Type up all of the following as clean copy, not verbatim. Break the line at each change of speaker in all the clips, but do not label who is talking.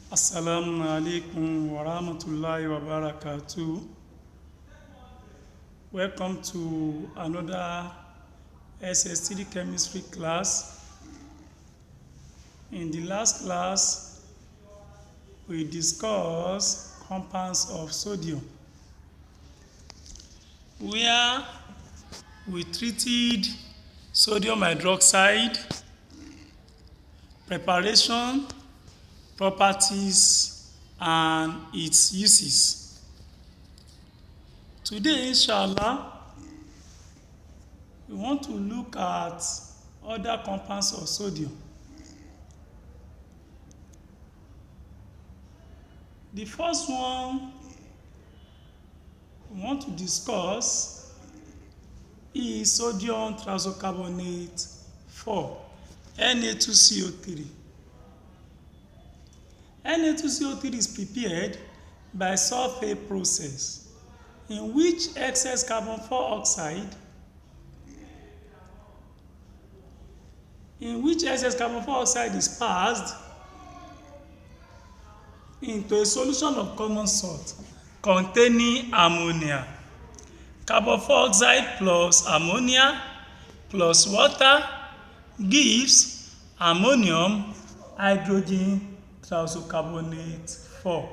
Assalamu alaikum wa rahmatullahi wa barakatuh. Welcome to another SS3 chemistry class. In the last class, we discussed compounds of sodium, where we treated sodium hydroxide, preparation, properties, and its uses. Today, inshallah, we want to look at other compounds of sodium. The first one we want to discuss is sodium thiazocarbonate 4, Na2CO3. Na2CO3 is prepared by sulfate process, in which excess carbon dioxide is passed into a solution of common salt containing ammonia. Carbon dioxide plus ammonia plus water gives ammonium hydrogen thiazocarbonate 4.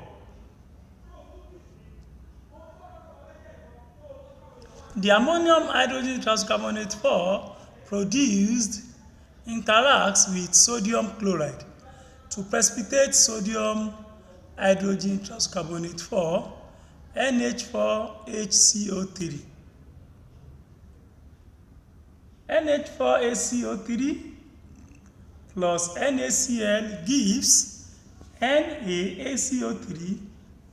The ammonium hydrogen thiazocarbonate 4 produced interacts with sodium chloride to precipitate sodium hydrogen thiazocarbonate 4, NH4HCO3. NH4HCO3 plus NaCl gives NaHCO3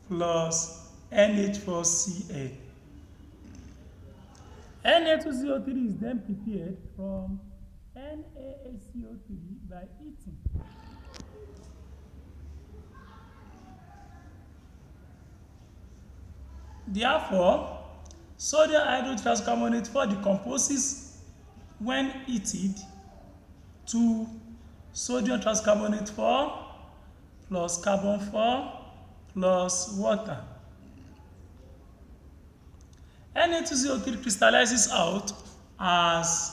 plus NH4Cl. Na2CO3 is then prepared from NaHCO3 by heating. Therefore, sodium hydrogen thiazocarbonate 4 decomposes when heated to sodium thiazocarbonate 4 plus carbon 4 plus water. Na2CO3 crystallizes out as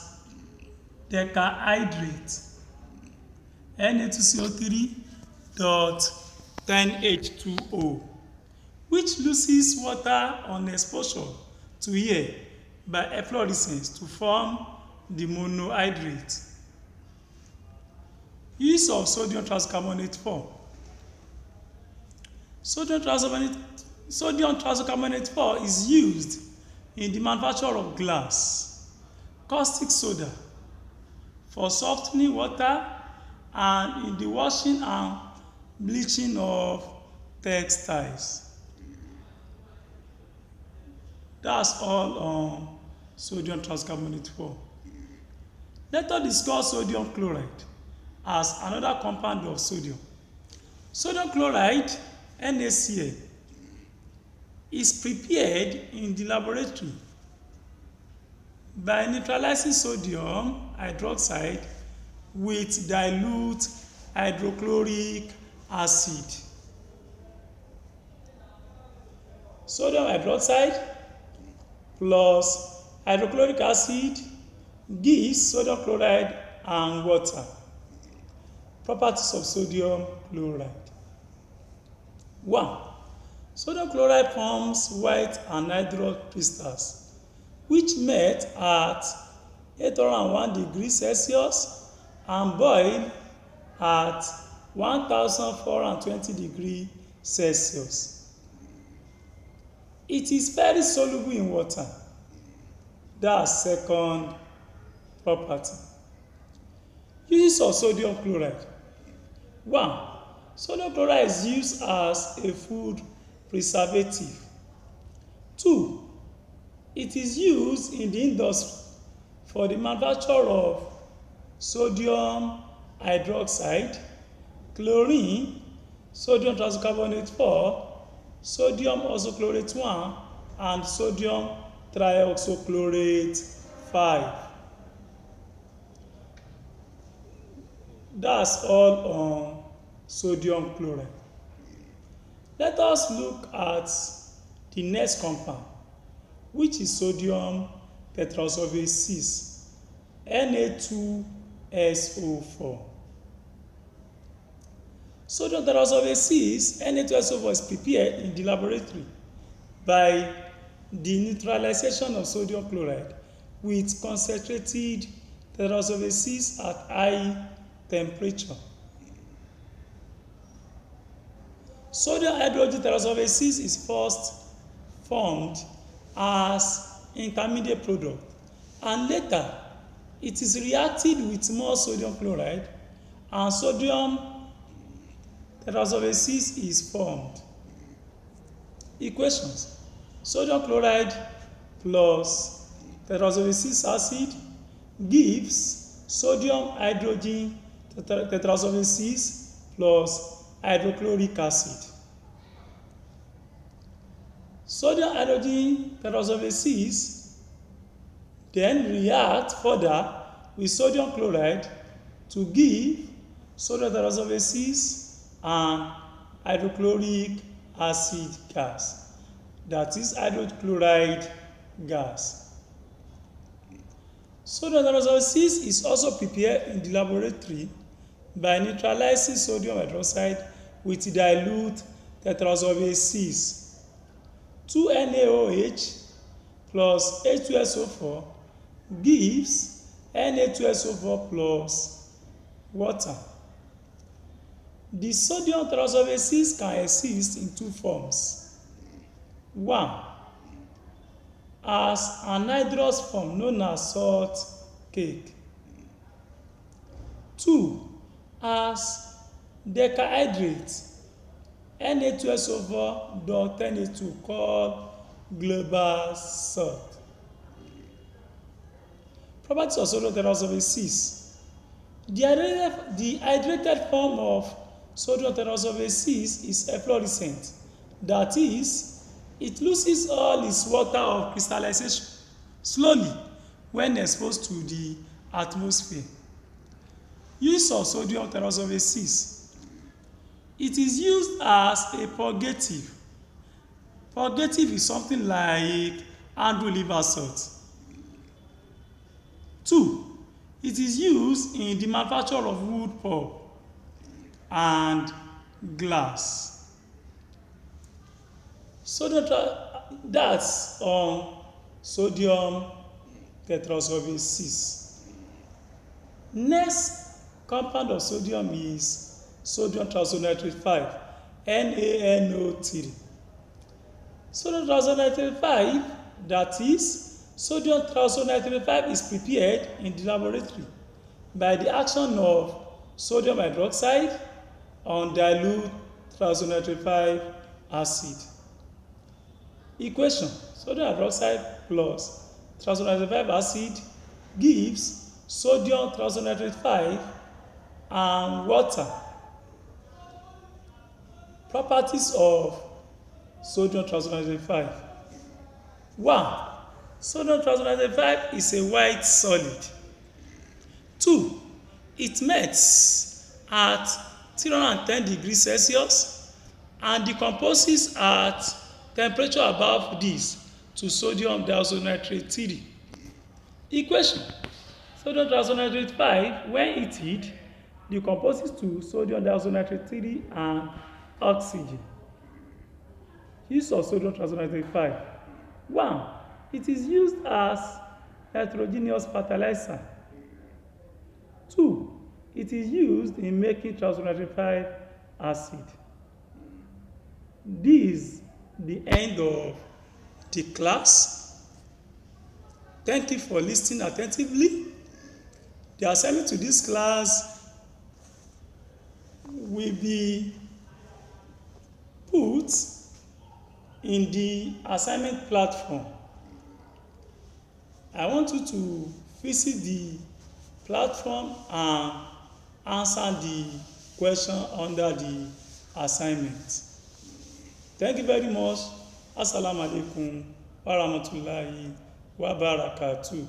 decahydrate, Na2CO3.10H2O, which loses water on exposure to air by efflorescence to form the monohydrate. Use of sodium thiazocarbonate 4. Sodium thiazocarbonate 4 is used in the manufacture of glass, caustic soda, for softening water, and in the washing and bleaching of textiles. That's all on sodium thiazocarbonate 4. Let us discuss sodium chloride as another compound of sodium. Sodium chloride, NaCl, is prepared in the laboratory by neutralizing sodium hydroxide with dilute hydrochloric acid. Sodium hydroxide plus hydrochloric acid gives sodium chloride and water. Properties of sodium chloride. 1. Sodium chloride forms white anhydrous crystals, which melt at 801 degrees Celsius and boil at 1420 degrees Celsius. It is very soluble in water. That's second property. Uses of sodium chloride. 1. Sodium chloride is used as a food preservative. 2. It is used in the industry for the manufacture of sodium hydroxide, chlorine, sodium thiazocarbonate 4, sodium oxochlorate 1, and sodium trioxochlorate 5. That's all on sodium chloride. Let us look at the next compound, which is sodium tetrasulfate 6, Na2SO4. Sodium tetrasulfate 6, Na2SO4 is prepared in the laboratory by the neutralization of sodium chloride with concentrated tetrasulfate 6 at high temperature. Sodium hydrogen tetrasulfate 6 is first formed as intermediate product, and later it is reacted with more sodium chloride and sodium tetrasulfate 6 is formed. Equations: sodium chloride plus tetrasulfate 6 acid gives sodium hydrogen tetrasulfate 6 plus hydrochloric acid. Sodium hydrogen tetrasulfate 6 then react further with sodium chloride to give sodium tetrasulfate 6 and hydrochloric acid gas, that is hydrochloride gas. Sodium tetrasulfate 6 is also prepared in the laboratory by neutralizing sodium hydroxide with dilute tetrasulfate 6. 2NaOH plus H2SO4 gives Na2SO4 plus water. The sodium tetrasulfate 6 can exist in two forms. 1. As anhydrous form known as salt cake. 2. As decahydrate Na2SO4.Na2 called global salt. Properties of sodium tetrasulfate 6. The hydrated form of sodium tetrasulfate 6 is efflorescent, that is, it loses all its water of crystallization slowly when exposed to the atmosphere. Use of sodium tetrasulfate 6. It is used as a purgative. Purgative is something like Andrew liver salt. 2. It is used in the manufacture of wood pulp and glass. That's on sodium tetrasulfate 6. Next compound of sodium is sodium triisonitrate 5, NaNO3. Sodium triisonitrate 5, that is, sodium triisonitrate 5 is prepared in the laboratory by the action of sodium hydroxide on dilute triisonitrate 5 acid. Equation: sodium hydroxide plus triisonitrate 5 acid gives sodium triisonitrate 5 and water. Properties of sodium triisonitrate 5. 1. Sodium triisonitrate 5 is a white solid. 2. It melts at 310 degrees Celsius and decomposes at temperature above this to sodium diisonitrate 3. Equation: sodium triisonitrate 5, when heated, decomposes to sodium diisonitrate 3 and oxygen. Use of sodium triisonitrate 5. 1. It is used as heterogeneous fertilizer. 2. It is used in making triisonitrate 5 acid. This is the end of the class. Thank you for listening attentively. The assignment to this class will be put in the assignment platform. I want you to visit the platform and answer the question under the assignment. Thank you very much. Assalamu alaikum wa rahmatullahi wa barakatuh.